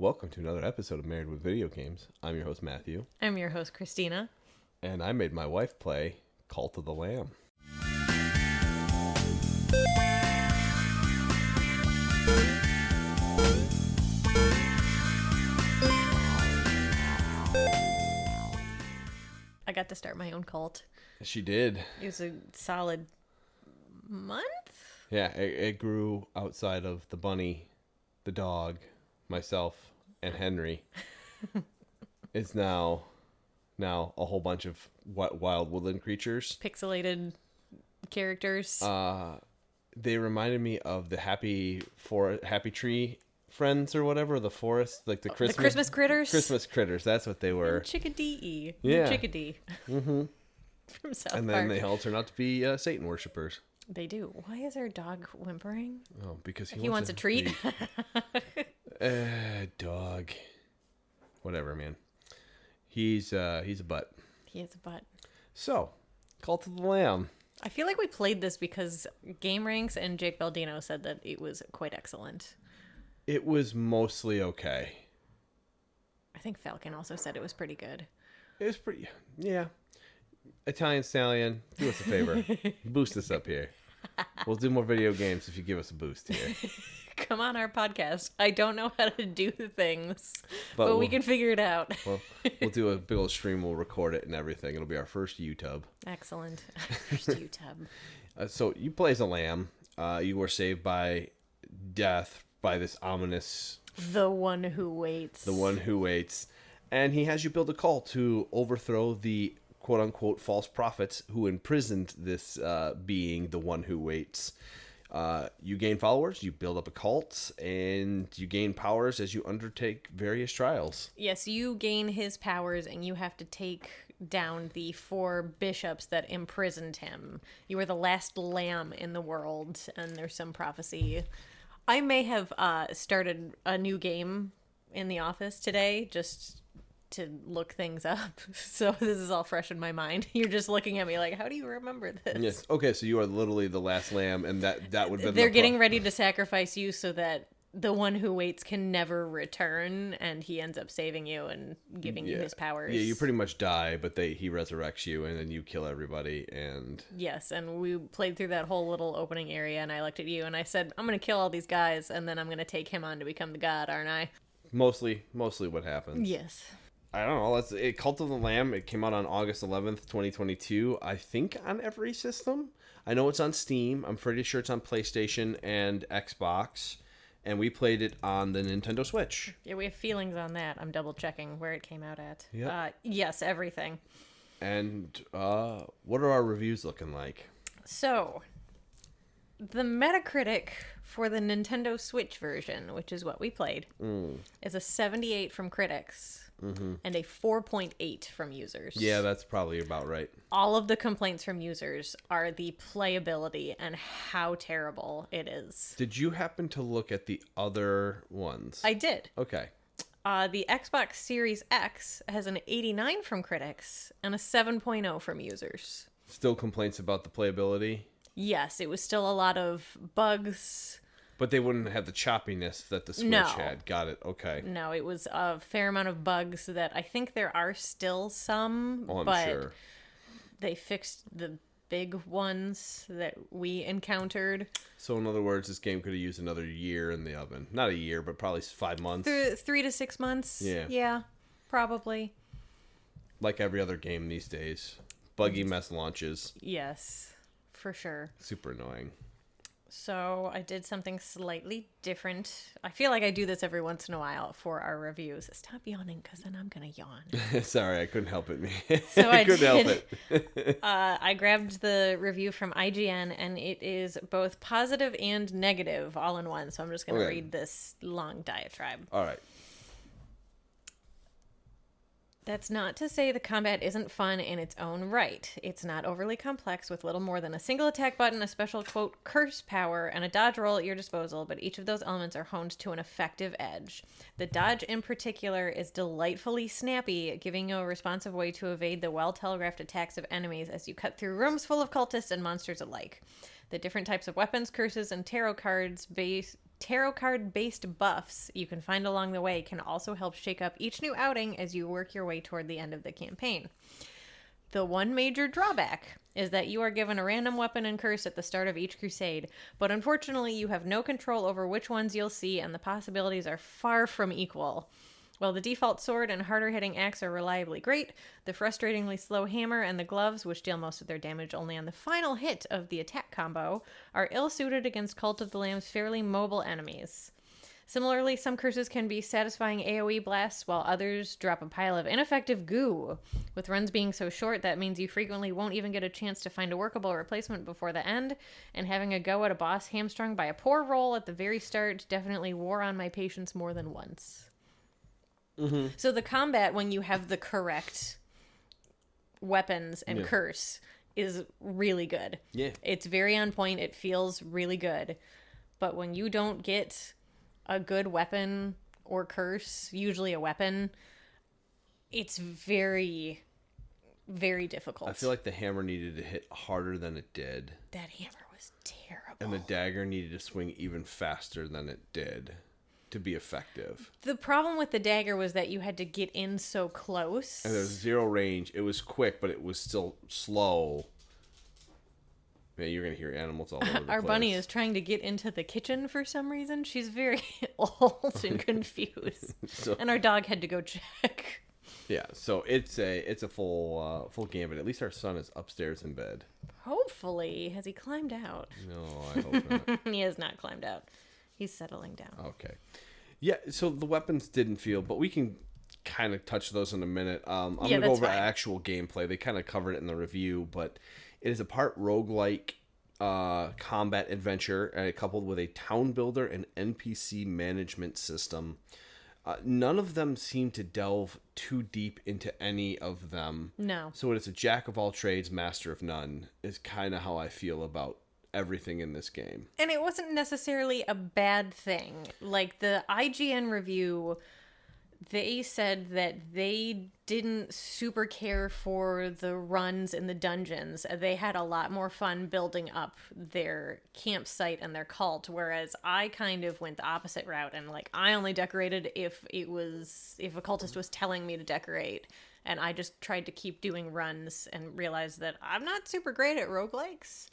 Welcome to another episode of Married with Video Games. I'm your host, Matthew. I'm your host, Christina. And I made my wife play Cult of the Lamb. I got to start my own cult. She did. It was a solid month? Yeah, it grew outside of the bunny, the dog, myself, and Henry. It's now a whole bunch of wild woodland creatures. Pixelated characters. They reminded me of the Happy Tree friends or whatever, the forest, like the Christmas critters? Christmas critters, that's what they were. Chickadee. Yeah. Chickadee. Mm-hmm. From South And Park. then they all turn out to be Satan worshippers. They do. Why is our dog whimpering? Oh, because He wants a treat. Dog. Whatever, man. He's a butt. He is a butt. So, Cult of the Lamb. I feel like we played this because Game Ranks and Jake Baldino said that it was quite excellent. It was mostly okay. I think Falcon also said it was pretty good. It was pretty, yeah. Italian Stallion, do us a favor. Boost us up here. We'll do more video games if you give us a boost here. Come on our podcast. I don't know how to do things, but we can figure it out. We'll do a big old stream. We'll record it and everything. It'll be our first YouTube. Excellent. First YouTube. So you play as a lamb. You were saved by death by this ominous... The one who waits. The one who waits. And he has you build a cult to overthrow the quote-unquote false prophets who imprisoned this being, the one who waits. You gain followers, you build up a cult, and you gain powers as you undertake various trials. Yes, you gain his powers, and you have to take down the 4 bishops that imprisoned him. You are the last lamb in the world, and there's some prophecy. I may have started a new game in the office today, just to look things up. So this is all fresh in my mind. You're just looking at me like, how do you remember this? Yes. Okay, so you are literally the last lamb, and that would be... They're getting ready to sacrifice you so that the one who waits can never return, and he ends up saving you and giving you his powers. Yeah, you pretty much die, but he resurrects you, and then you kill everybody, and... Yes, and we played through that whole little opening area, and I looked at you, and I said, I'm going to kill all these guys, and then I'm going to take him on to become the god, aren't I? Mostly what happens. Yes. I don't know. That's Cult of the Lamb. It came out on August 11th, 2022. I think on every system. I know it's on Steam. I'm pretty sure it's on PlayStation and Xbox. And we played it on the Nintendo Switch. Yeah, we have feelings on that. I'm double checking where it came out at. Yep. Yes, everything. And what are our reviews looking like? So, the Metacritic for the Nintendo Switch version, which is what we played, is a 78 from critics. Mm-hmm. And a 4.8 from users. Yeah, that's probably about right. All of the complaints from users are the playability and how terrible it is. Did you happen to look at the other ones? I did. Okay. The Xbox Series X has an 89 from critics and a 7.0 from users. Still complaints about the playability? Yes, it was still a lot of bugs. But they wouldn't have the choppiness that the Switch had. Got it. Okay. No, it was a fair amount of bugs that I think there are still some, I'm sure. They fixed the big ones that we encountered. So in other words, this game could have used another year in the oven. Not a year, but probably 5 months. 3 to 6 months. Yeah. Yeah, probably. Like every other game these days. Buggy mess launches. Yes, for sure. Super annoying. So I did something slightly different. I feel like I do this every once in a while for our reviews. Stop yawning, because then I'm going to yawn. Sorry, I couldn't help it, man. So I couldn't help it. I grabbed the review from IGN, and it is both positive and negative all in one. So I'm just going to read this long diatribe. All right. That's not to say the combat isn't fun in its own right. It's not overly complex with little more than a single attack button, a special, quote, curse power, and a dodge roll at your disposal, but each of those elements are honed to an effective edge. The dodge in particular is delightfully snappy, giving you a responsive way to evade the well-telegraphed attacks of enemies as you cut through rooms full of cultists and monsters alike. The different types of weapons, curses, and tarot cards tarot card based buffs you can find along the way can also help shake up each new outing as you work your way toward the end of the campaign. The one major drawback is that you are given a random weapon and curse at the start of each crusade, but unfortunately you have no control over which ones you'll see, and the possibilities are far from equal. While the default sword and harder hitting axe are reliably great, the frustratingly slow hammer and the gloves, which deal most of their damage only on the final hit of the attack combo, are ill-suited against Cult of the Lamb's fairly mobile enemies. Similarly, some curses can be satisfying AoE blasts, while others drop a pile of ineffective goo. With runs being so short, that means you frequently won't even get a chance to find a workable replacement before the end, and having a go at a boss hamstrung by a poor roll at the very start definitely wore on my patience more than once. Mm-hmm. So the combat, when you have the correct weapons and curse, is really good. Yeah. It's very on point. It feels really good. But when you don't get a good weapon or curse, usually a weapon, it's very, very difficult. I feel like the hammer needed to hit harder than it did. That hammer was terrible. And the dagger needed to swing even faster than it did to be effective. The problem with the dagger was that you had to get in so close. And there was zero range. It was quick, but it was still slow. Man, you're going to hear animals all over the place. Our bunny is trying to get into the kitchen for some reason. She's very old and confused. And our dog had to go check. Yeah, so it's a full gambit. At least our son is upstairs in bed. Hopefully. Has he climbed out? No, I hope not. He has not climbed out. He's settling down. Okay. Yeah, so the weapons didn't feel, but we can kind of touch those in a minute. I'm going to go over actual gameplay. They kind of covered it in the review, but it is a part roguelike combat adventure coupled with a town builder and NPC management system. None of them seem to delve too deep into any of them. No. So it's a jack of all trades, master of none, is kind of how I feel about everything in this game. And it wasn't necessarily a bad thing. Like, the IGN review, they said that they didn't super care for the runs in the dungeons. They had a lot more fun building up their campsite and their cult, whereas I kind of went the opposite route, and like I only decorated if a cultist was telling me to decorate, and I just tried to keep doing runs and realized that I'm not super great at roguelikes.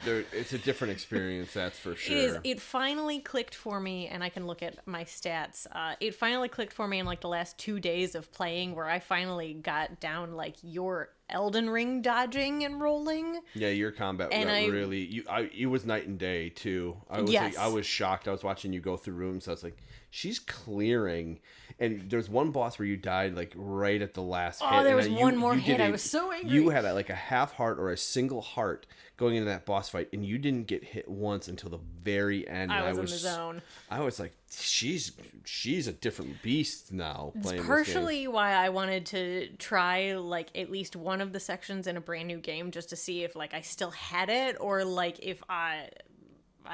It's a different experience, that's for sure. It is. It finally clicked for me, and I can look at my stats. It finally clicked for me in like the last 2 days of playing, where I finally got down like your Elden Ring dodging and rolling. Yeah, your combat it was night and day too. I was shocked. I was watching you go through rooms. I was like, she's clearing. And there's one boss where you died like right at the last hit. Oh, there was one more hit. I was so angry. You had like a half heart or a single heart going into that boss fight, and you didn't get hit once until the very end. I was in the zone. I was like, she's a different beast now. It's partially why I wanted to try like at least one of the sections in a brand new game, just to see if like I still had it, or like if I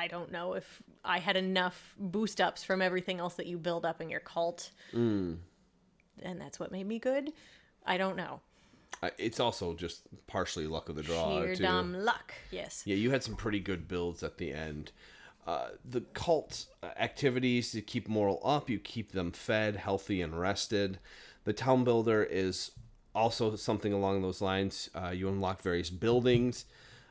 don't know if I had enough boost ups from everything else that you build up in your cult. And that's what made me good. I don't know. It's also just partially luck of the draw. Sheer too. dumb luck, yes. Yeah, you had some pretty good builds at the end. The cult activities, you keep moral up, you keep them fed, healthy, and rested. The town builder is also something along those lines. You unlock various buildings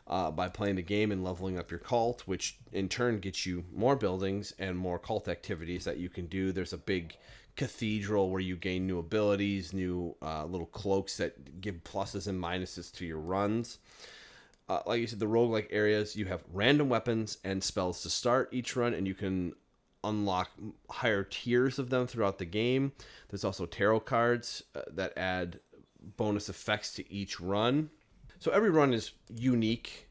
by playing the game and leveling up your cult, which in turn gets you more buildings and more cult activities that you can do. There's a big cathedral where you gain new abilities, new little cloaks that give pluses and minuses to your runs. Like you said, the roguelike areas, you have random weapons and spells to start each run, and you can unlock higher tiers of them throughout the game. There's also tarot cards that add bonus effects to each run. So every run is unique.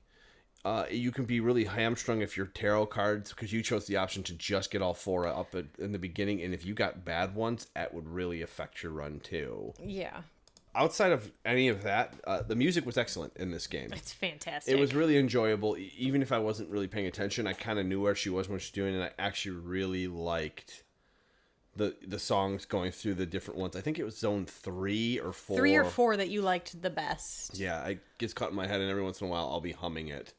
You can be really hamstrung if your tarot cards, because you chose the option to just get all four up in the beginning, and if you got bad ones, that would really affect your run too. Yeah. Outside of any of that, the music was excellent in this game. It's fantastic. It was really enjoyable. Even if I wasn't really paying attention, I kind of knew where she was, what she was doing, and I actually really liked the songs going through the different ones. I think it was zone 3 or 4. 3 or 4 that you liked the best. Yeah, it gets caught in my head, and every once in a while I'll be humming it.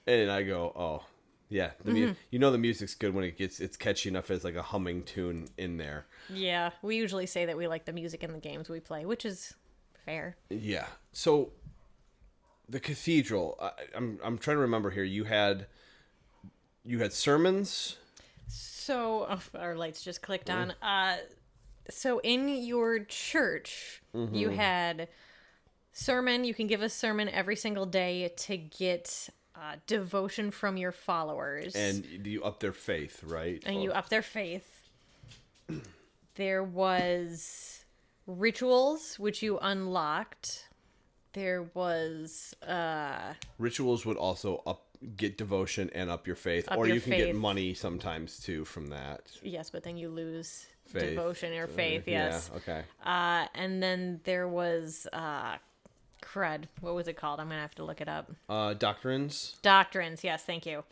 And I go, oh, Yeah, you know the music's good when it's catchy enough as like a humming tune in there. Yeah, we usually say that we like the music in the games we play, which is fair. Yeah. So the cathedral, I'm trying to remember here. You had sermons. So our lights just clicked on. So in your church, you had sermon. You can give a sermon every single day to get devotion from your followers, And you up their faith, right? and you up their faith. There was rituals which you unlocked. There was Rituals would also get devotion and up your faith, Up or your you can faith. get money sometimes too from that. yes, but then you lose Faith. devotion or faith. Yes. Yeah. Okay. And then there was crud. What was it called? I'm gonna have to look it up. Doctrines. Doctrines. Yes, thank you.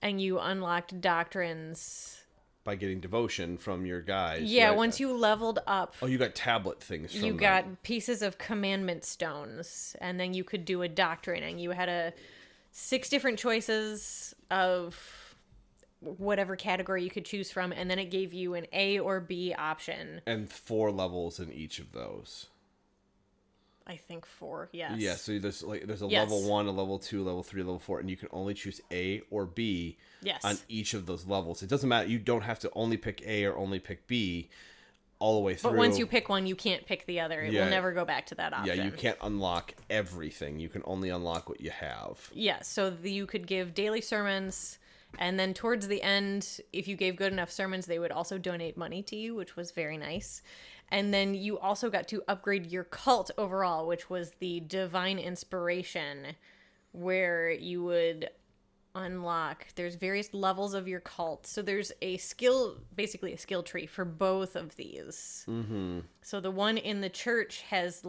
And you unlocked doctrines. By getting devotion from your guys. Yeah, right? once you leveled up, Oh, you got tablet things from you them. got pieces of commandment stones, and then you could do a doctrine, and you had 6 different choices of whatever category you could choose from, and then it gave you an A or B option. And 4 levels in each of those. I think 4, yes. Yeah, so there's a Yes. level 1, a level 2, level 3, level 4, and you can only choose A or B Yes. on each of those levels. It doesn't matter. You don't have to only pick A or only pick B all the way through. But once you pick one, you can't pick the other. It Yeah. will never go back to that option. Yeah, you can't unlock everything. You can only unlock what you have. Yeah, so you could give daily sermons, and then towards the end, if you gave good enough sermons, they would also donate money to you, which was very nice. And then you also got to upgrade your cult overall, which was the divine inspiration, where you would unlock, there's various levels of your cult. So there's basically a skill tree for both of these. Mm-hmm. So the one in the church has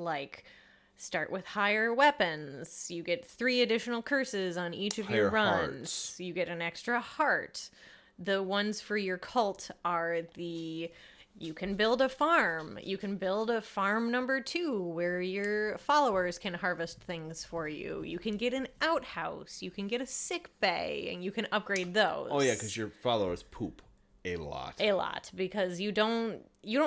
start with higher weapons. You get 3 additional curses on each of your Higher runs. hearts. You get an extra heart. The ones for your cult are you can build a farm. You can build a farm number 2 where your followers can harvest things for you. You can get an outhouse. You can get a sick bay, and you can upgrade those. Oh yeah, because your followers poop a lot. A lot, because you don't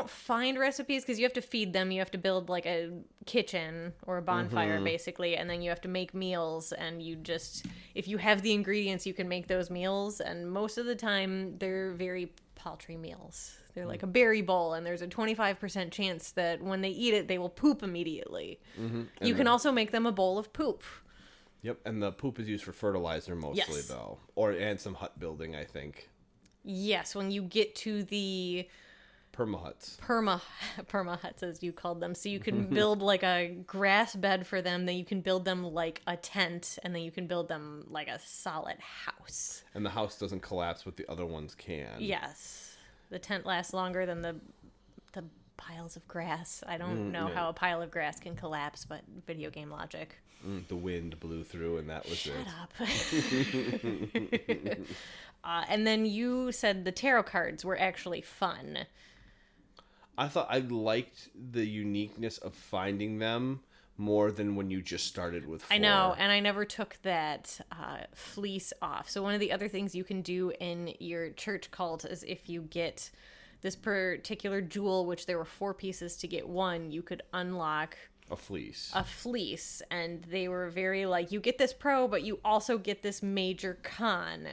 find recipes because you have to feed them. You have to build like a kitchen or a bonfire basically, and then you have to make meals, and if you have the ingredients, you can make those meals, and most of the time they're very paltry meals. They're like a berry bowl, and there's a 25% chance that when they eat it, they will poop immediately. You can also make them a bowl of poop. Yep, and the poop is used for fertilizer mostly, Yes. though, and some hut building, I think. Yes, when you get to the Permahuts. perma huts, as you called them, so you can build like a grass bed for them, then you can build them like a tent, and then you can build them like a solid house. And the house doesn't collapse, but the other ones can. Yes, the tent lasts longer than the piles of grass. I don't know how a pile of grass can collapse, but video game logic. The wind blew through, and that was Shut it. up. And then you said the tarot cards were actually fun. I thought I liked the uniqueness of finding them more than when you just started with 4. I know, and I never took that fleece off. So one of the other things you can do in your church cult is if you get this particular jewel, which there were 4 pieces to get 1, you could unlock a fleece. And they were very you get this pro, but you also get this major con.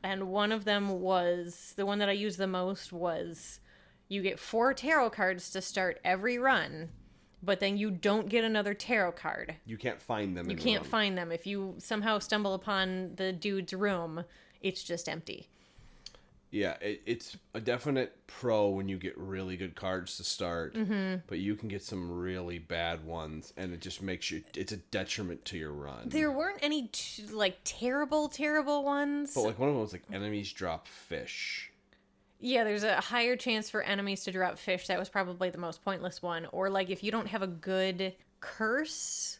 And one of them was, the one that I used the most was, you get 4 tarot cards to start every run, but then you don't get another tarot card. You can't find them. You can't find them. If you somehow stumble upon the dude's room, it's just empty. Yeah, it's a definite pro when you get really good cards to start, but you can get some really bad ones, and it just makes it's a detriment to your run. There weren't any terrible ones. But one of them was enemies drop fish. Yeah, there's a higher chance for enemies to drop fish. That was probably the most pointless one. Or if you don't have a good curse,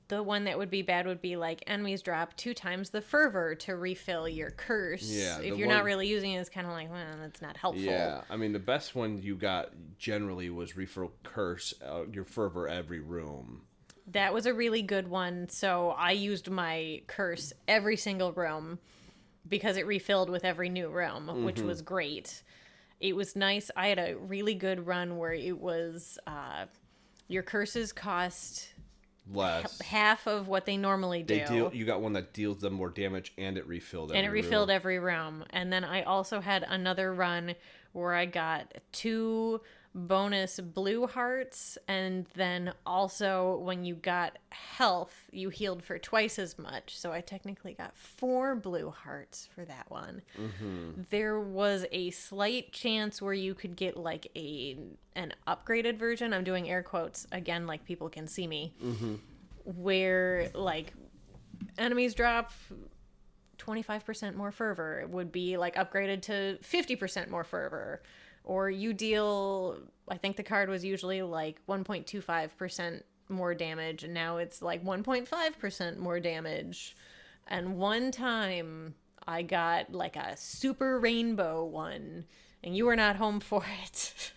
the one that would be bad would be enemies drop 2 times the fervor to refill your curse. Yeah, if you're not really using it, it's kind of that's not helpful. Yeah, I mean, the best one you got generally was refill curse your fervor every room. That was a really good one. So I used my curse every single room because it refilled with every new room, which was great. It was nice. I had a really good run where it was your curses cost Less. half of what they normally do. You got one that deals them more damage, and it refilled Every room. And then I also had another run where I got 2 bonus blue hearts, and then also when you got health, you healed for twice as much. So I technically got 4 blue hearts for that one. There was a slight chance where you could get like an upgraded version. I'm doing air quotes again, like people can see me. Where like enemies drop 25% more fervor. It would be like upgraded to 50% more fervor. Or you deal, I think the card was usually like 1.25% more damage, and now it's like 1.5% more damage. And one time I got like a super rainbow one, and you were not home for it.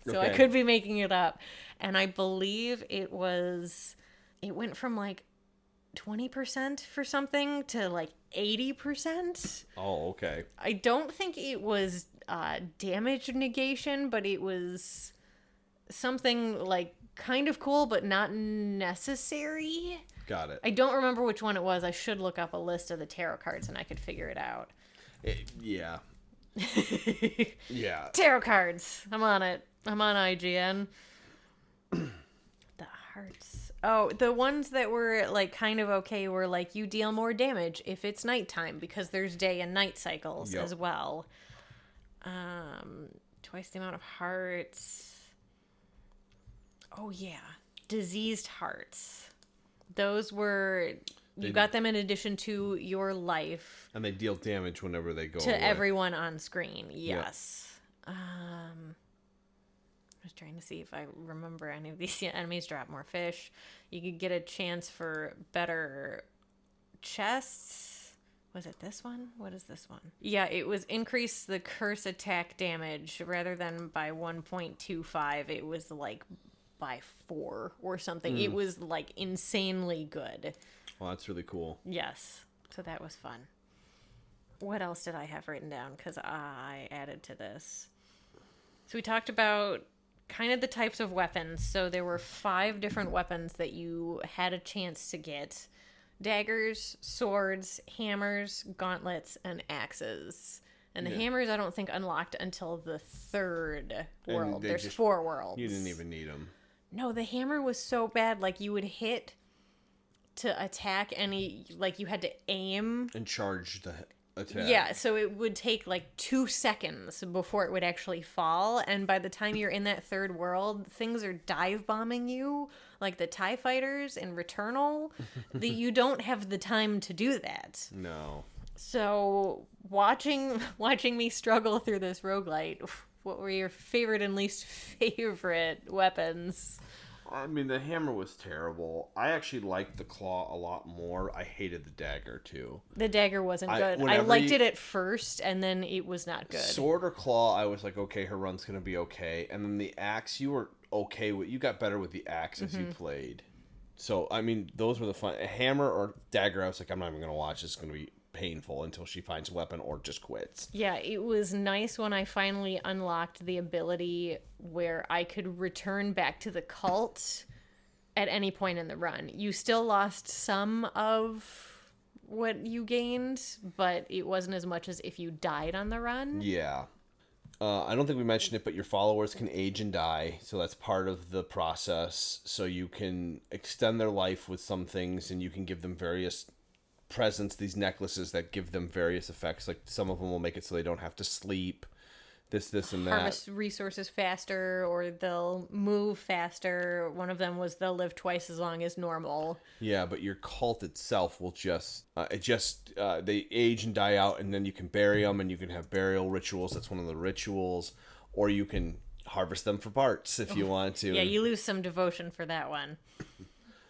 So I could be making it up. And I believe it went from like 20% for something to like 80%. Oh, okay. I don't think it was damage negation, but it was something like kind of cool, but not necessary. Got it. I don't remember which one it was. I should look up a list of the tarot cards and I could figure it out. Yeah. Yeah. Tarot cards. I'm on it. I'm on IGN. The hearts. Oh, the ones that were like kind of okay were like you deal more damage if it's nighttime because there's day and night cycles as well. Twice the amount of hearts. Oh yeah, diseased hearts. Those were you got them in addition to your life, and they deal damage whenever they go to away. Everyone on screen. Yes. Yep. I was trying to see if I remember any of these. Enemies drop more fish. You could get a chance for better chests. Was it this one? What is this one? Yeah, it was increase the curse attack damage rather than by 1.25. It was like by 4 or something. It was like insanely good. Well, that's really cool. Yes. So that was fun. What else did I have written down? Because I added to this. So we talked about kind of the types of weapons. So there were 5 different weapons that you had a chance to get. Daggers, swords, hammers, gauntlets, and axes. And the hammers I don't think unlocked until the 3rd world. There's 4 worlds. You didn't even need them. No, the hammer was so bad. Like you would hit to attack any, like you had to aim. And charge the attack. Yeah, so it would take like 2 seconds before it would actually fall, and by the time you're in that 3rd world, things are dive bombing you, like the TIE fighters in Returnal. You don't have the time to do that. No. So watching me struggle through this roguelite, what were your favorite and least favorite weapons? I mean, the hammer was terrible. I actually liked the claw a lot more. I hated the dagger, too. The dagger wasn't good. I liked it at first, and then it was not good. Sword or claw, I was like, okay, her run's going to be okay. And then the axe, you were okay with. You got better with the axe as you played. So, I mean, those were the fun. A hammer or dagger, I was like, I'm not even going to watch. It's going to be painful until she finds a weapon or just quits. Yeah, it was nice when I finally unlocked the ability where I could return back to the cult at any point in the run. You still lost some of what you gained, but it wasn't as much as if you died on the run. Yeah. I don't think we mentioned it, but your followers can age and die, so that's part of the process. So you can extend their life with some things, and you can give them various presents, these necklaces that give them various effects. Like some of them will make it so they don't have to sleep, this and that. Harvest resources faster, or they'll move faster. One of them was they'll live twice as long as normal. Yeah, but your cult itself will they age and die out, and then you can bury them, and you can have burial rituals. That's one of the rituals. Or you can harvest them for parts if you want to. Yeah, you lose some devotion for that one.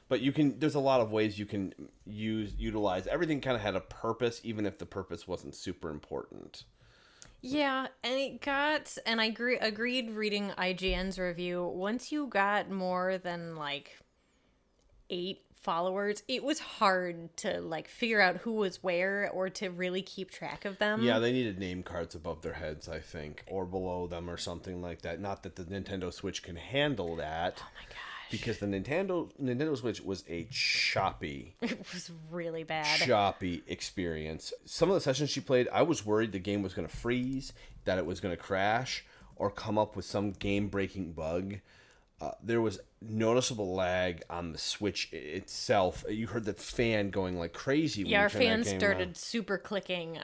But there's a lot of ways you can utilize. Everything kind of had a purpose, even if the purpose wasn't super important. Yeah, and I agreed reading IGN's review, once you got more than like 8 followers, it was hard to like figure out who was where or to really keep track of them. Yeah, they needed name cards above their heads, I think, or below them or something like that. Not that the Nintendo Switch can handle that. Oh my gosh. Because the Nintendo Switch was a choppy It was really bad. experience. Some of the sessions she played, I was worried the game was going to freeze, that it was going to crash, or come up with some game-breaking bug. There was noticeable lag on the Switch itself. You heard the fan going like crazy. When Yeah, you our turned that fans game started on. super clicking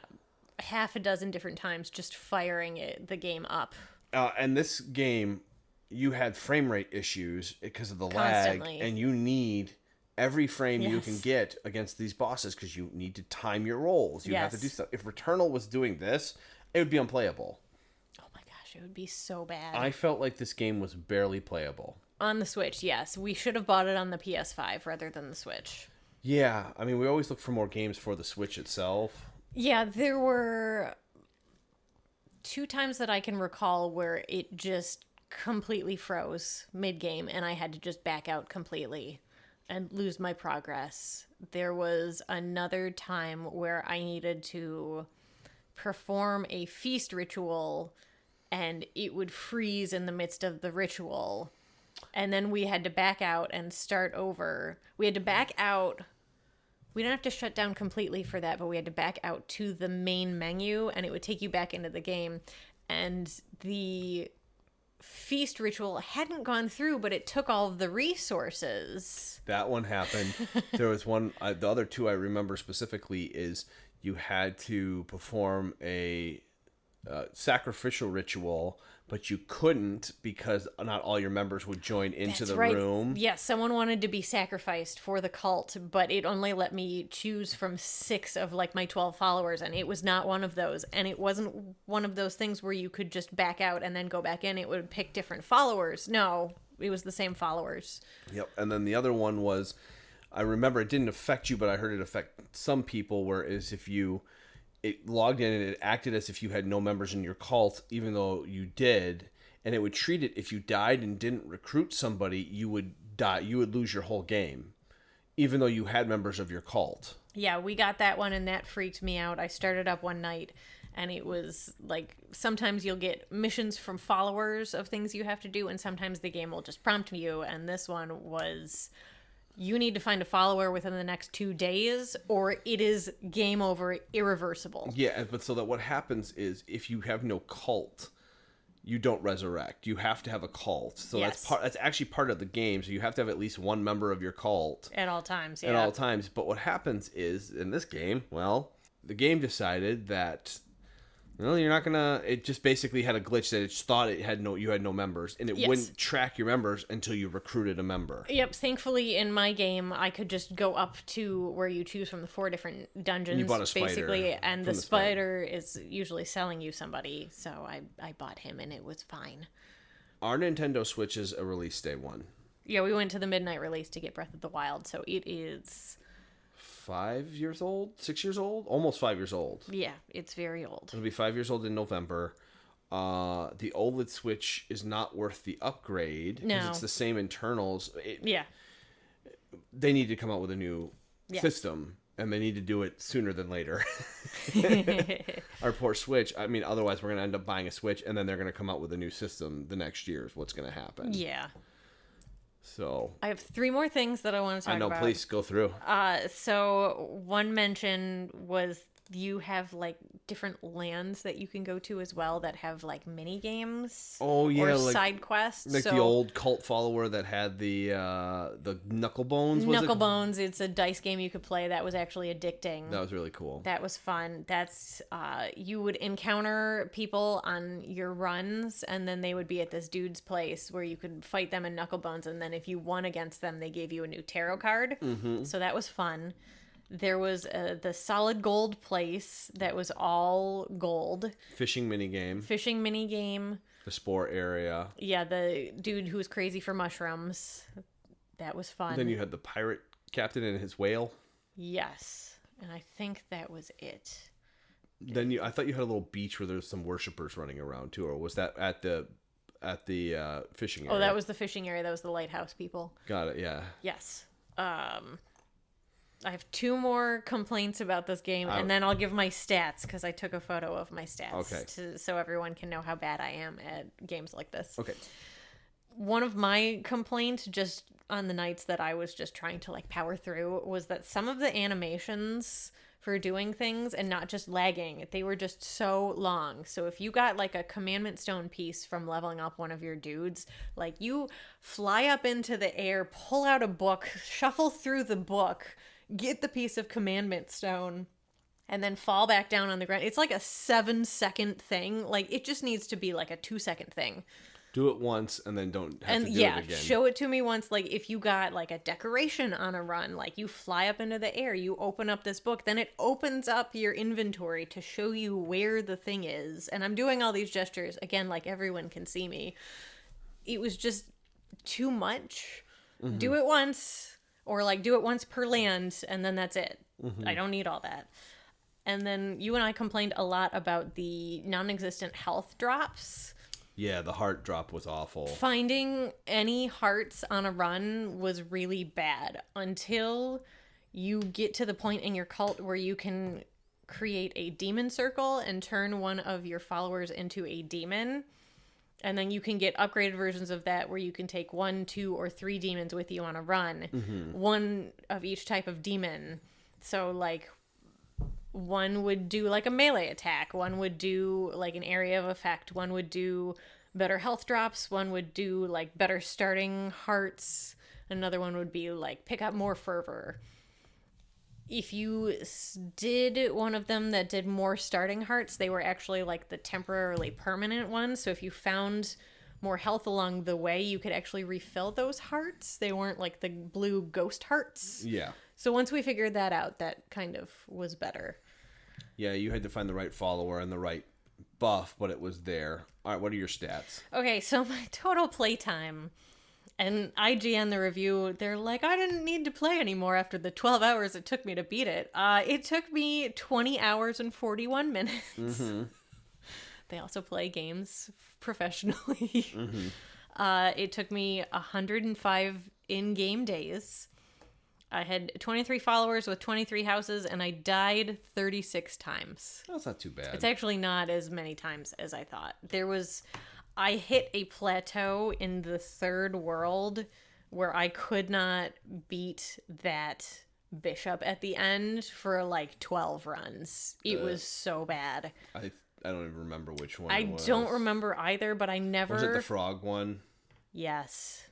half a dozen different times, just firing the game up. And this game, you had frame rate issues because of the Constantly. lag, and you need every frame you Yes. can get against these bosses because you need to time your rolls. You have to Yes. do stuff. If Returnal was doing this, it would be unplayable. Oh my gosh, it would be so bad. I felt like this game was barely playable. On the Switch, yes. We should have bought it on the PS5 rather than the Switch. Yeah, I mean, we always look for more games for the Switch itself. Yeah, there were 2 times that I can recall where it just completely froze mid-game and I had to just back out completely and lose my progress. There was another time where I needed to perform a feast ritual and it would freeze in the midst of the ritual. And then we had to back out and start over. We had to back out. We didn't have to shut down completely for that, but we had to back out to the main menu and it would take you back into the game. And the feast ritual hadn't gone through, but it took all of the resources. That one happened. There was one, the other two I remember specifically is you had to perform a sacrificial ritual, but you couldn't because not all your members would join into the room. Yes, someone wanted to be sacrificed for the cult, but it only let me choose from 6 of like my 12 followers, and it was not one of those. And it wasn't one of those things where you could just back out and then go back in. It would pick different followers. No, it was the same followers. Yep. And then the other one was, I remember it didn't affect you, but I heard it affect some people, whereas if it logged in and it acted as if you had no members in your cult, even though you did, and it would treat it if you died and didn't recruit somebody, you would die. You would lose your whole game, even though you had members of your cult. Yeah, we got that one, and that freaked me out. I started up one night, and it was like sometimes you'll get missions from followers of things you have to do, and sometimes the game will just prompt you. And this one was, you need to find a follower within the next 2 days, or it is game over, irreversible. Yeah, but so that what happens is if you have no cult, you don't resurrect. You have to have a cult. So Yes. that's actually part of the game. So you have to have at least one member of your cult At all times, yeah. at all times. But what happens is in this game, well, the game decided that, well, you're not gonna. It just basically had a glitch that it just thought you had no members, and it Yes. wouldn't track your members until you recruited a member. Yep, thankfully in my game, I could just go up to where you choose from the 4 different dungeons, You bought a spider basically, and from the the spider. spider is usually selling you somebody, so I bought him, and it was fine. Our Nintendo Switch is a release day one. Yeah, we went to the midnight release to get Breath of the Wild, so it is, 5 years old, 6 years old, almost 5 years old. yeah, it's very old. It'll be 5 years old in November. The OLED Switch is not worth the upgrade because No. it's the same internals. Yeah. They need to come out with a new Yes. system, and they need to do it sooner than later. Our poor Switch. I mean, otherwise we're going to end up buying a Switch, and then they're going to come out with a new system the next year is what's going to happen. Yeah. So, I have 3 more things that I want to talk I know, about. please go through. So one mention was you have like different lands that you can go to as well that have like mini games. Oh, yeah, or like- side quests. Like the old cult follower that had the knuckle bones. Was Knuckle it? Bones. It's a dice game you could play that was actually addicting. That was really cool. That was fun. That's you would encounter people on your runs, and then they would be at this dude's place where you could fight them in Knuckle Bones, and then if you won against them, they gave you a new tarot card. Mm-hmm. So that was fun. There was the Solid Gold place that was all gold. Fishing minigame. Fishing mini game. The spore area. Yeah, the dude who was crazy for mushrooms. That was fun. Then you had the pirate captain and his whale. Yes. And I think that was it. Then I thought you had a little beach where there's some worshipers running around too, or was that at the fishing area? Oh, that was the fishing area. That was the lighthouse people. Got it. Yeah. Yes. I have 2 more complaints about this game, and then I'll give my stats, because I took a photo of my stats so everyone can know how bad I am at games like this. Okay. One of my complaints, just on the nights that I was just trying to like power through, was that some of the animations for doing things and not just lagging, they were just so long. So if you got like a commandment stone piece from leveling up one of your dudes, like you fly up into the air, pull out a book, shuffle through the book, get the piece of commandment stone, and then fall back down on the ground. It's like a 7-second thing. Like it just needs to be like a 2-second thing. Do it once and then don't have to do it again. Show it to me once. Like if you got like a decoration on a run, like you fly up into the air, you open up this book, then it opens up your inventory to show you where the thing is. And I'm doing all these gestures again, like everyone can see me. It was just too much. Mm-hmm. Do it once, or like do it once per land, and then that's it. Mm-hmm. I don't need all that. And then you and I complained a lot about the non-existent health drops. Yeah, the heart drop was awful. Finding any hearts on a run was really bad until you get to the point in your cult where you can create a demon circle and turn one of your followers into a demon. And then you can get upgraded versions of that where you can take 1, 2, or 3 demons with you on a run. Mm-hmm. One of each type of demon. So, like, one would do, like, a melee attack. One would do, like, an area of effect. One would do better health drops. One would do, like, better starting hearts. Another one would be, like, pick up more fervor. If you did one of them that did more starting hearts, they were actually like the temporarily permanent ones. So if you found more health along the way, you could actually refill those hearts. They weren't like the blue ghost hearts. Yeah. So once we figured that out, that kind of was better. Yeah, you had to find the right follower and the right buff, but it was there. All right, what are your stats? Okay, so my total playtime... And IGN, the review, they're like, I didn't need to play anymore after the 12 hours it took me to beat it. It took me 20 hours and 41 minutes. Mm-hmm. They also play games professionally. Mm-hmm. It took me 105 in-game days. I had 23 followers with 23 houses, and I died 36 times. That's not too bad. It's actually not as many times as I thought. I hit a plateau in the 3rd world where I could not beat that bishop at the end for like 12 runs. It was so bad. I don't even remember which one I it was. don't remember either, but I never... Was it the frog one? Yes.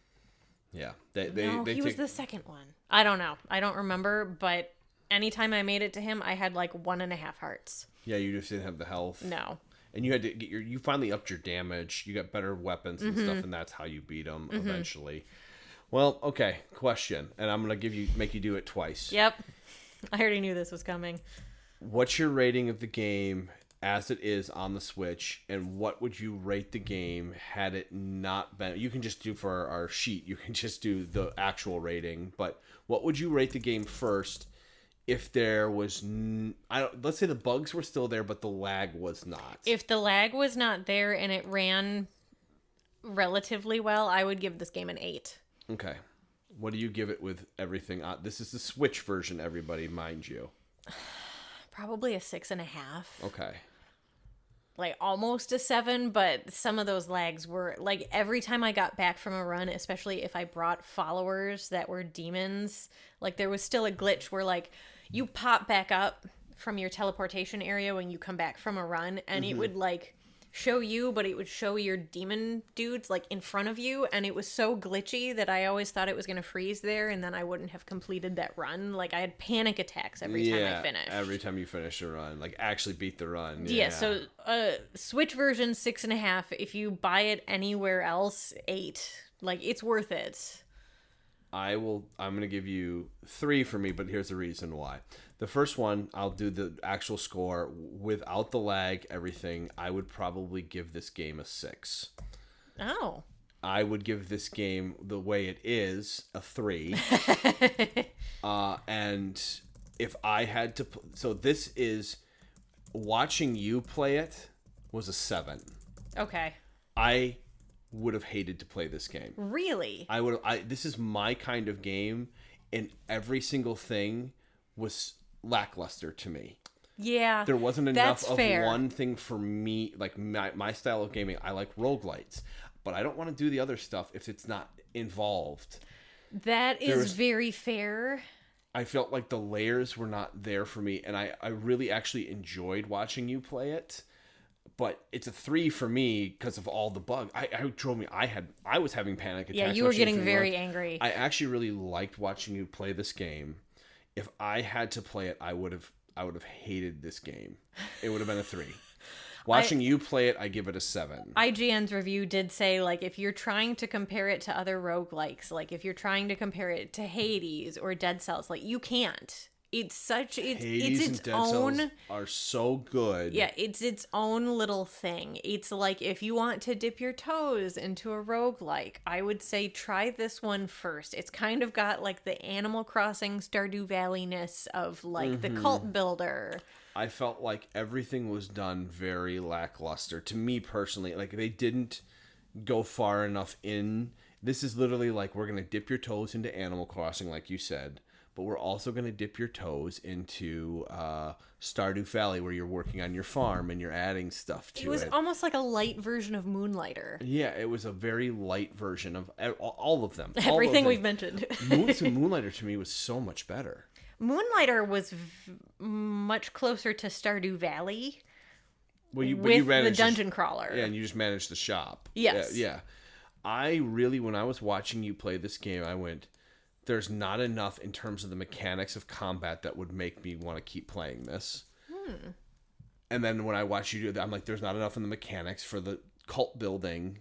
Yeah. He was the second one. I don't know. I don't remember, but anytime I made it to him, I had like 1.5 hearts. Yeah, you just didn't have the health. No. And you had to get you finally upped your damage. You got better weapons and stuff, and that's how you beat them eventually. Well, okay, question, and I'm gonna make you do it twice. Yep, I already knew this was coming. What's your rating of the game as it is on the Switch, and what would you rate the game had it not been? You can just do for our sheet. You can just do the actual rating, but what would you rate the game first? If there was, let's say the bugs were still there, but the lag was not. If the lag was not there and it ran relatively well, I would give this game an 8. Okay. What do you give it with everything? This is the Switch version, everybody, mind you. Probably a 6.5. Okay. Like almost a 7, but some of those lags were like every time I got back from a run, especially if I brought followers that were demons, like there was still a glitch where like you pop back up from your teleportation area when you come back from a run, and it would like show you, but it would show your demon dudes like in front of you, and it was so glitchy that I always thought it was going to freeze there, and then I wouldn't have completed that run. Like I had panic attacks every time I finished. Every time you finish a run, like actually beat the run. Yeah, so Switch version 6.5. If you buy it anywhere else, 8. Like it's worth it. I'm going to give you 3 for me, but here's the reason why. The first one, I'll do the actual score without the lag, everything. I would probably give this game a 6. Oh. I would give this game, the way it is, a 3. And if I had to... So this is... Watching you play it was a 7. Okay. I would have hated to play this game. Really? This is my kind of game. and every single thing was lackluster to me. Yeah. There wasn't enough of fair. one thing for me, like my style of gaming. I like roguelites, but I don't want to do the other stuff if it's not involved. That is very fair. I felt like the layers were not there for me, and I really actually enjoyed watching you play it. But it's a 3 for me because of all the bugs. I drove me. I was having panic attacks. Yeah, you were getting very angry. I actually really liked watching you play this game. If I had to play it, I would have hated this game. It would have been a 3. Watching you play it, I give it a 7. IGN's review did say, like, if you're trying to compare it to other roguelikes, like, if you're trying to compare it to Hades or Dead Cells, like, you can't. It's Hades its and Dead own... Cells are so good. Yeah, it's its own little thing. It's like, if you want to dip your toes into a roguelike, I would say try this one first. It's kind of got, like, the Animal Crossing Stardew Valley-ness of, like, the cult builder. I felt like everything was done very lackluster to me personally. Like, they didn't go far enough in. This is literally like, we're going to dip your toes into Animal Crossing, like you said, but we're also going to dip your toes into Stardew Valley, where you're working on your farm and you're adding stuff to it. It was almost like a light version of Moonlighter. Yeah, it was a very light version of all of them. Everything we've mentioned. Moonlighter to me was so much better. Moonlighter was much closer to Stardew Valley With the dungeon crawler. Yeah, and you just managed the shop. Yes. Yeah. I really, when I was watching you play this game, I went, there's not enough in terms of the mechanics of combat that would make me want to keep playing this. And then when I watch you do that, I'm like, there's not enough in the mechanics for the cult building.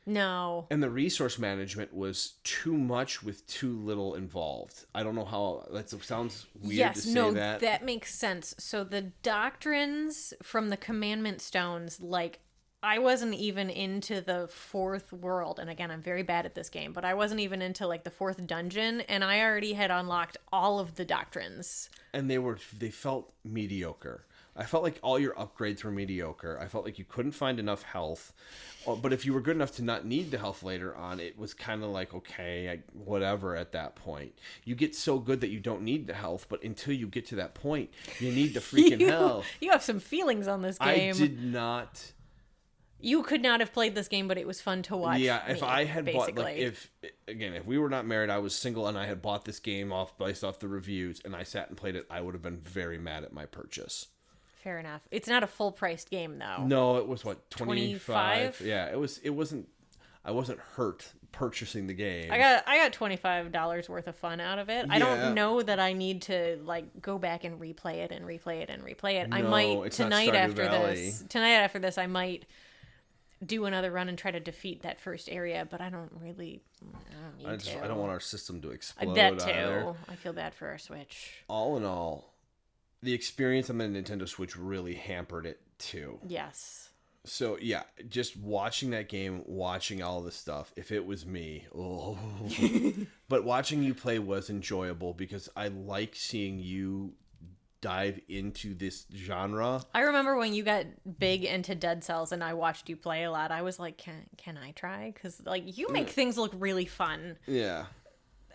No. And the resource management was too much with too little involved. I don't know how... That sounds weird to say that. Yes, no, that makes sense. So the doctrines from the Commandment Stones, like, I wasn't even into the 4th world. And again, I'm very bad at this game, but I wasn't even into, like, the 4th dungeon, and I already had unlocked all of the doctrines. And they felt mediocre. I felt like all your upgrades were mediocre. I felt like you couldn't find enough health. But if you were good enough to not need the health later on, it was kind of like, okay, whatever at that point. You get so good that you don't need the health, but until you get to that point, you need the freaking health. You have some feelings on this game. I did not... You could not have played this game, but it was fun to watch. Yeah, if I had basically. bought... if we were not married, I was single, and I had bought this game based off the reviews, and I sat and played it, I would have been very mad at my purchase. Fair enough. It's not a full-priced game, though. No, it was what, 25? Yeah, it wasn't. I wasn't hurt purchasing the game. I got $25 worth of fun out of it. I don't know that I need to, like, go back and replay it and replay it and replay it. No, I might it's not tonight Stardew after Valley. this. Tonight after this, I might do another run and try to defeat that first area, but I don't need to. I don't want our system to explode. That too. Either. I feel bad for our Switch. All in all, the experience on the Nintendo Switch really hampered it too. Yes. So yeah, just watching that game, watching all this stuff, if it was me, but watching you play was enjoyable because I like seeing you dive into this genre. I remember when you got big into Dead Cells and I watched you play a lot, I was like, can I try? Because, like, you make things look really fun. Yeah.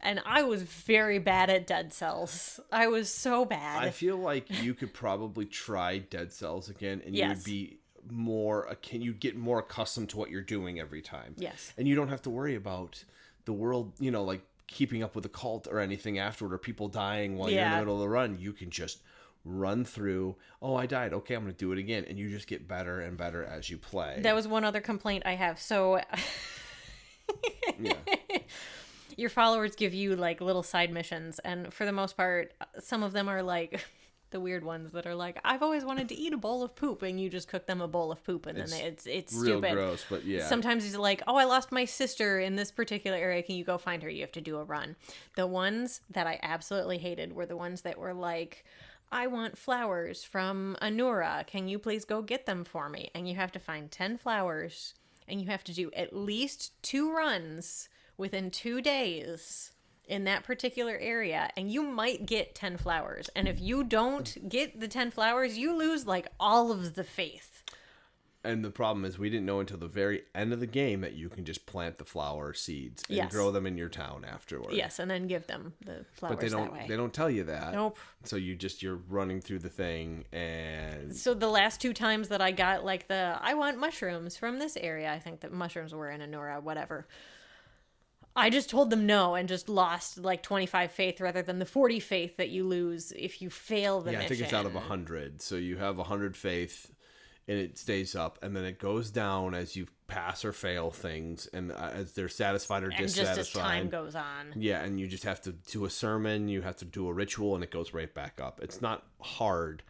And I was very bad at Dead Cells. I was so bad. I feel like you could probably try Dead Cells again, and you would be you'd get more accustomed to what you're doing every time. Yes. And you don't have to worry about the world, like keeping up with a cult or anything afterward, or people dying while you're in the middle of the run. You can just run through. Oh, I died. Okay, I'm going to do it again. And you just get better and better as you play. That was one other complaint I have. So... Yeah. Your followers give you, like, little side missions, and for the most part, some of them are, like, the weird ones that are like, I've always wanted to eat a bowl of poop, and you just cook them a bowl of poop, and then it's real stupid. Gross, but yeah. Sometimes he's like, oh, I lost my sister in this particular area, can you go find her? You have to do a run. The ones that I absolutely hated were the ones that were like, I want flowers from Anura, can you please go get them for me? And you have to find 10 flowers, and you have to do at least 2 runs within 2 days in that particular area, and you might get 10 flowers. And if you don't get the 10 flowers, you lose, like, all of the faith. And the problem is we didn't know until the very end of the game that you can just plant the flower seeds and Yes. grow them in your town afterward. Yes, and then give them the flowers But that way. they don't tell you that. Nope. So you're running through the thing and So the last 2 times that I got like I want mushrooms from this area, I think that mushrooms were in Anora, whatever. I just told them no and just lost like 25 faith rather than the 40 faith that you lose if you fail the mission. I think it's out of 100. So you have 100 faith and it stays up, and then it goes down as you pass or fail things, and as they're satisfied or dissatisfied. Just as time goes on. Yeah, and you just have to do a sermon, you have to do a ritual, and it goes right back up. It's not hard.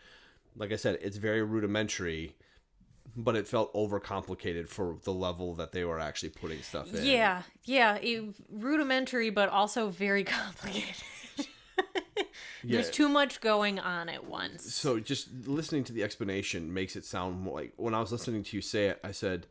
Like I said, it's very rudimentary, but it felt overcomplicated for the level that they were actually putting stuff in. Yeah, rudimentary, but also very complicated. There's too much going on at once. So just listening to the explanation makes it sound more like, when I was listening to you say it, I said,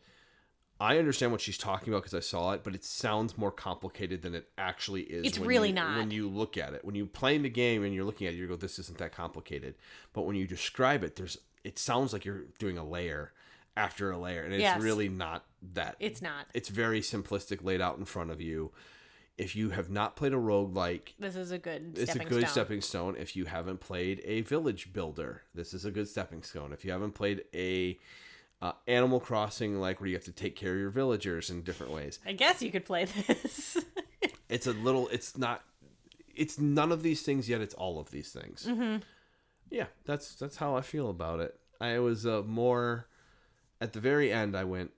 I understand what she's talking about because I saw it, but it sounds more complicated than it actually is. It's really not. When you look at it. When you're playing the game and you're looking at it, you go, this isn't that complicated. But when you describe it, it sounds like you're doing a layer after a layer, and it's really not that. It's not. It's very simplistic, laid out in front of you. If you have not played a roguelike, this is a good stepping stone. If you haven't played a village builder, this is a good stepping stone. If you haven't played a Animal Crossing, like where you have to take care of your villagers in different ways, I guess you could play this. it's none of these things yet. It's all of these things. Mm-hmm. Yeah, that's how I feel about it. I was more at the very end. I went,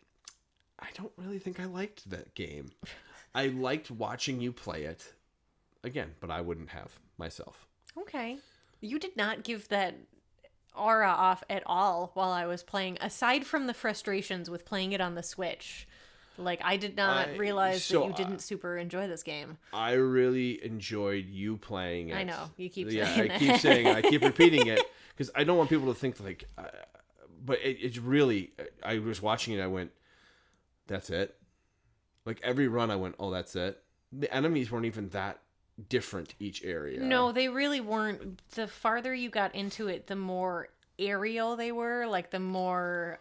I don't really think I liked that game. I liked watching you play it again, but I wouldn't have myself. Okay. You did not give that aura off at all while I was playing, aside from the frustrations with playing it on the Switch. Like, I did not realize that you didn't super enjoy this game. I really enjoyed you playing it. I know. You keep saying that. I keep saying it. I keep repeating it because I don't want people to think like, but it's really, I was watching it, I went, that's it. Like, every run I went, oh, that's it. The enemies weren't even that different each area. No, they really weren't. The farther you got into it, the more aerial they were. Like, the more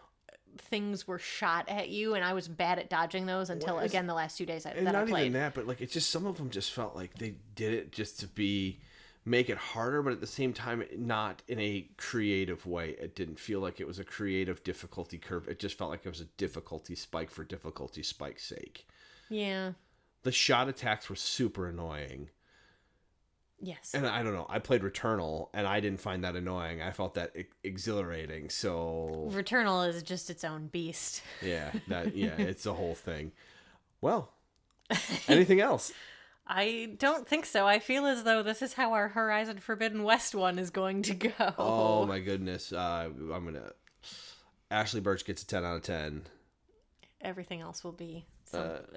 things were shot at you, and I was bad at dodging those until, again, the last 2 days that I played. Not even that, but, like, it's just, some of them just felt like they did it just to make it harder, but at the same time, not in a creative way. It didn't feel like it was a creative difficulty curve. It just felt like it was a difficulty spike for difficulty spike's sake. Yeah. The shot attacks were super annoying. Yes. And I don't know. I played Returnal, and I didn't find that annoying. I felt that exhilarating. So Returnal is just its own beast. Yeah, it's a whole thing. Well, anything else? I don't think so. I feel as though this is how our Horizon Forbidden West one is going to go. Oh my goodness. Ashley Birch gets a 10 out of 10. Everything else will be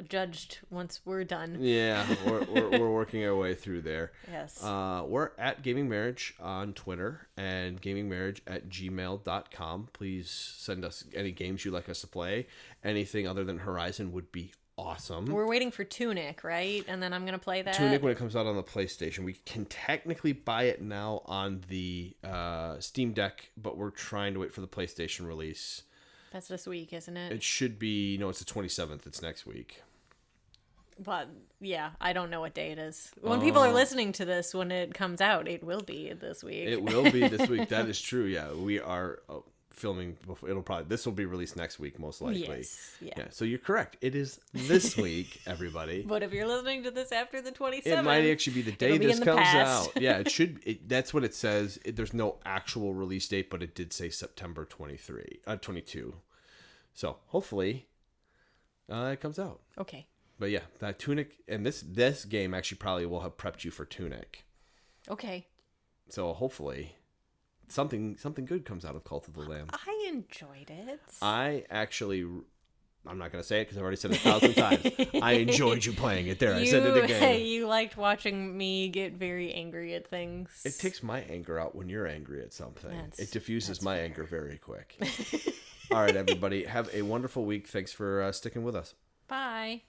judged once we're done. Yeah, we're working our way through there. Yes. We're at Gaming Marriage on Twitter and gamingmarriage@gmail.com. Please send us any games you'd like us to play. Anything other than Horizon would be awesome. We're waiting for Tunic, right? And then I'm going to play that. Tunic, when it comes out on the PlayStation. We can technically buy it now on the Steam Deck, but we're trying to wait for the PlayStation release. That's this week, isn't it? It should be. No, it's the 27th. It's next week. But, yeah, I don't know what day it is. When people are listening to this, when it comes out, it will be this week. It will be this week. That is true, yeah. We are filming. This will be released next week, most likely. Yes, yeah. So you're correct. It is this week, everybody. But if you're listening to this after the 27th, it might actually be the day this comes out. Yeah, it should. That's what it says. There's no actual release date, but it did say September 22. So hopefully, it comes out. Okay. But yeah, that Tunic, and this game actually probably will have prepped you for Tunic. Okay. So hopefully, something good comes out of Cult of the Lamb. I enjoyed it. I'm not going to say it because I've already said it 1,000 times. I enjoyed you playing it there. I said it again. You liked watching me get very angry at things. It takes my anger out when you're angry at something. It diffuses my anger very quick. All right, everybody. Have a wonderful week. Thanks for sticking with us. Bye.